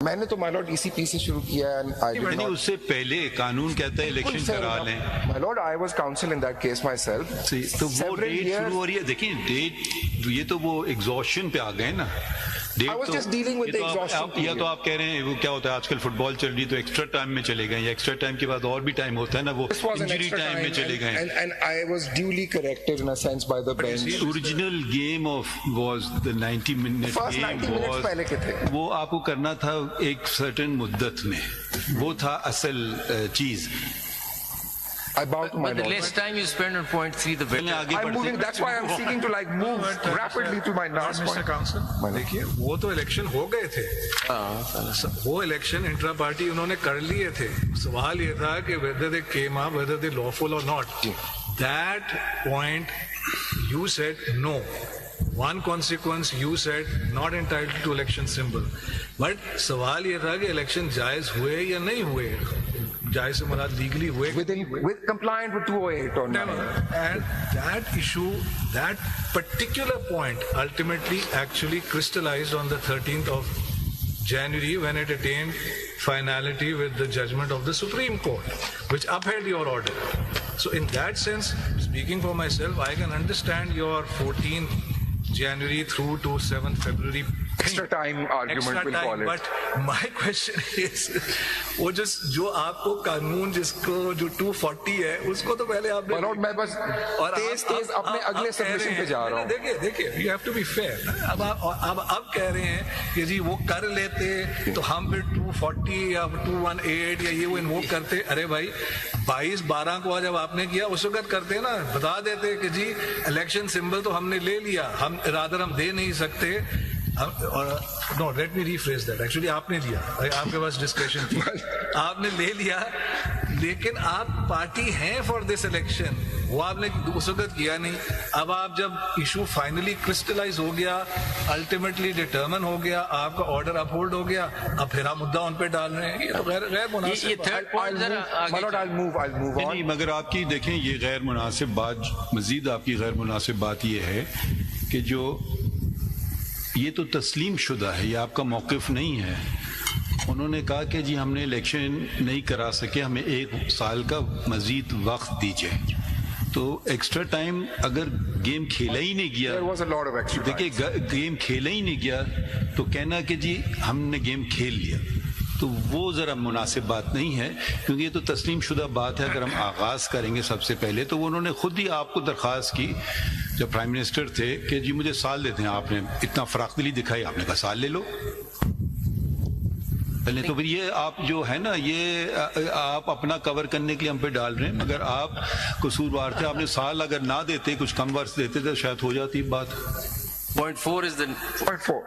मैंने तो my Lord ECP से शुरू किया एंड आई डिड नहीं, उससे पहले कानून कहता है इलेक्शन करा लें। My Lord I was council in that case my self. तो वो डेट शुरू हो रही है, देखिए डेट, ये तो वो एग्जॉशन पे आ गए ना। I was just dealing with the exhaustion या तो आप कह रहे हैं वो क्या होता है आजकल फुटबॉल चल रही है तो एक्स्ट्रा टाइम में चले गए, या एक्स्ट्रा टाइम के बाद और भी टाइम होता है ना, वो इंजरी टाइम में चले गए। and I was duly corrected in a sense by the bench. Original game of was the 90 minute First 90 minutes पहले के थे। वो आपको करना था एक सर्टेन मुद्दत में, वो था असल चीज। I bow to my But the lord. less time you spend on point 3, the better. I'm moving. That's why I'm seeking to like move rapidly to my last Mr. point. Counsel, देखिए वो तो election हो गए थे, वो election intra party उन्होंने कर लिए थे। सवाल ये था कि whether they came up, whether they lawful or not. That point you said no. One consequence you said not entitled to election symbol. But सवाल ये था कि इलेक्शन जायज हुए या नहीं हुए, जायज से मुराद लीगली हुए with compliant with 208 or not. And that issue, that particular point ultimately actually crystallized on the 13th of January when it attained finality with the judgment of the Supreme Court, which upheld your order. So in that sense, speaking for myself, I can understand your 14th January through to 7th February Extra time argument we'll call it. But my question is, वो जो आपको कानून जिसको जो 240 है उसको तो पहले आपने, My lord, मैं बस तेज अपने अगले सबमिशन पे जा रहा हूँ। देखिए you have to be fair. अब कह रहे हैं कि जी वो कर लेते तो हम फिर 240 या 218 या ये वो इन्वोक करते। अरे भाई 22/12 को जब आपने किया उस वक्त करते ना, बता देते कि जी इलेक्शन सिंबल तो हमने ले लिया, हम रादर हम दे नहीं सकते। No let me rephrase that, actually आपने दिया, आपके पास डिस्कशन थी, आपने ले लिया, लेकिन आप पार्टी हैं फॉर दिस इलेक्शन, वो आपने उस वक्त किया नहीं। अब आप जब इशू फाइनली क्रिस्टलाइज हो गया, अल्टीमेटली डिटर्मिन हो गया, आपका ऑर्डर अपहोल्ड हो गया, अब फिर आप मुद्दा उन पे डाल रहे हैं, ये तो गैर मुनासिब। ये थर्ड पॉइंट जरा आगे I'll move on. नहीं, मगर आपकी देखें ये गैर मुनासिब बात, मजीद आपकी गैर मुनासिब बात ये है कि जो ये तो तस्लीम शुदा है, ये आपका मौक़िफ़ नहीं है। उन्होंने कहा कि जी हमने इलेक्शन नहीं करा सके, हमें 1 साल का मजीद वक्त दीजिए। तो एक्स्ट्रा टाइम अगर गेम खेला ही नहीं गया, There was a lot of extra time. देखिए गेम खेला ही नहीं गया तो कहना कि जी हमने गेम खेल लिया, तो वो ज़रा मुनासिब बात नहीं है, क्योंकि ये तो तस्लीम शुदा बात है। अगर हम आगाज़ करेंगे सबसे पहले तो उन्होंने खुद ही आपको दरख्वास्त की जब प्राइम मिनिस्टर थे कि जी मुझे साल देते हैं, आपने इतना फराखदिली दिखाई, आपने कहा साल ले लो पहले। तो फिर ये आप जो है ना, ये आप अपना कवर करने के लिए हम पे डाल रहे हैं, मगर आप कसूरवार थे। आपने साल अगर ना देते, कुछ कम वर्ष देते तो शायद हो जाती बात। point 4 is the Point 4.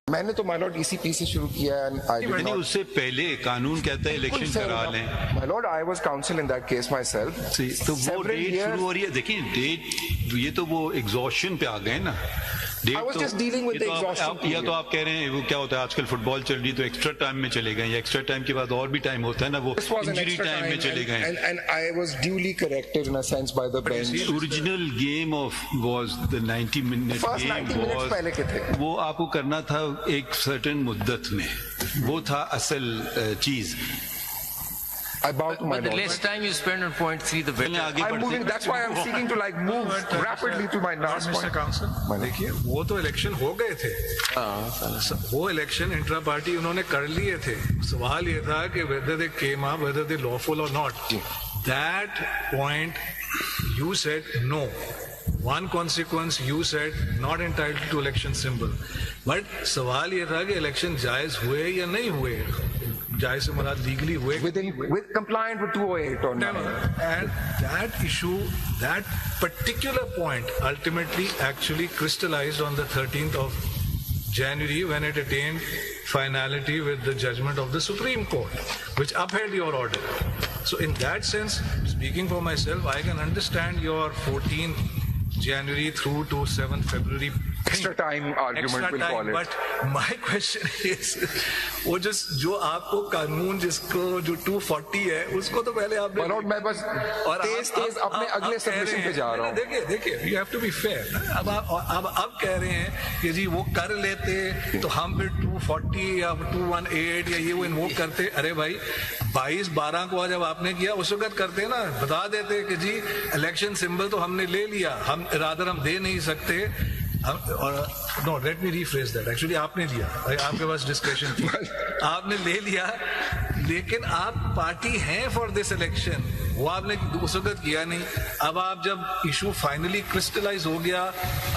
मैंने तो माय लॉर्ड ECP से शुरू किया एंड आई डिड नहीं, उससे पहले कानून कहता है इलेक्शन करा लें। My Lord I was council in that case my self. तो वो डेट शुरू हो रही है, देखिए डेट, ये तो वो एग्जॉशन पे आ गए ना। I was just dealing with the exhaustion या तो आप कह रहे हैं वो क्या होता है आजकल फुटबॉल चल रही है तो एक्स्ट्रा टाइम में चले गए, या एक्स्ट्रा टाइम के बाद और भी टाइम होता है ना, वो इंजरी टाइम में चले गए। and I was duly corrected in a sense by the bench. Original game of was the 90 minute First 90 minutes पहले के थे। वो आपको करना था एक सर्टेन मुद्दत में, वो था असल चीज। I bow to my but the lord. less time you spend on point 3, the better. I'm moving. That's why I'm seeking to like move rapidly to my last Mr. point. Counsel, देखिए वो तो election हो गए थे, वो election intra party उन्होंने कर लिए थे। सवाल ये था कि whether they came up, whether they lawful or not. That point you said no. One consequence you said not entitled to election symbol. But सवाल ये था कि इलेक्शन जायज हुए या नहीं हुए, जायज से मुराद लीगली हुए with compliant with 208 or not. And that issue, that particular point ultimately actually crystallized on the 13th of January when it attained finality with the judgment of the Supreme Court, which upheld your order. So in that sense, speaking for myself, I can understand your 14th January through to 7th February extra time argument, we'll call it. But my question is, वो जो आपको कानून जिसको जो 240 है उसको तो पहले आपने माय लॉर्ड, मैं बस तेज अपने अगले सबमिशन पे जा रहा हूँ। देखिए you have to be fair. अब कह रहे हैं कि जी वो कर लेते तो हम फिर 240 या 218 या ये वो इन्वोक करते। अरे भाई 22/12 को जब आपने किया उस वक्त करते ना, बता देते कि जी इलेक्शन सिंबल तो हमने ले लिया, हम इरादर हम दे नहीं सकते। और no, let me rephrase that, actually आपने लिया, आपके पास डिस्कशन थी, आपने ले लिया, लेकिन आप पार्टी हैं फॉर दिस इलेक्शन, वो आपने उस वक्त किया नहीं। अब आप जब इशू फाइनली क्रिस्टलाइज हो गया,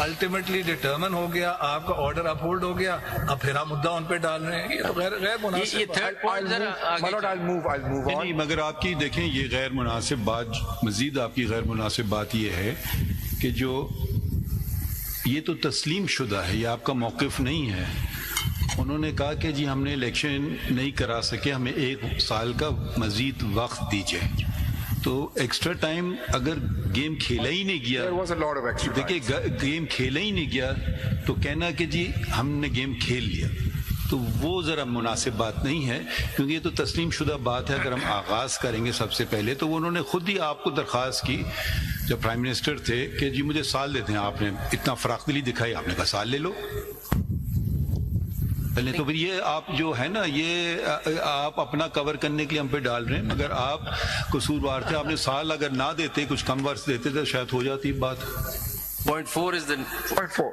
अल्टीमेटली डिटर्मिन हो गया, आपका ऑर्डर अपहोल्ड हो गया, अब फिर आप मुद्दा उन पे डाल रहे हैं, ये तो गैर मुनासिब। ये थर्ड पॉइंट जरा आगे I'll move on. नहीं, मगर आपकी देखें ये गैर मुनासिब बात, मजीद आपकी गैर मुनासिब बात ये है कि जो ये तो तस्लीम शुदा है, ये आपका मौक़िफ़ नहीं है। उन्होंने कहा कि जी हमने इलेक्शन नहीं करा सके, हमें 1 साल का मजीद वक्त दीजिए। तो एक्स्ट्रा टाइम अगर गेम खेला ही नहीं गया, There was a lot of extra time. देखिए गेम खेला ही नहीं गया तो कहना कि जी हमने गेम खेल लिया, तो वो ज़रा मुनासिब बात नहीं है, क्योंकि ये तो तस्लीम शुदा बात है। अगर हम आगाज़ करेंगे सबसे पहले, तो उन्होंने खुद ही आपको दरख्वास्त की जब प्राइम मिनिस्टर थे कि जी मुझे साल देते हैं, आपने इतना फराखदिली दिखाई, आपने कहा साल ले लो पहले। तो फिर ये आप जो है ना, ये आप अपना कवर करने के लिए हम पे डाल रहे हैं, मगर आप कसूरवार थे। आपने साल अगर ना देते, कुछ कम वर्ष देते तो शायद हो जाती बात। Point 4 is the Point 4.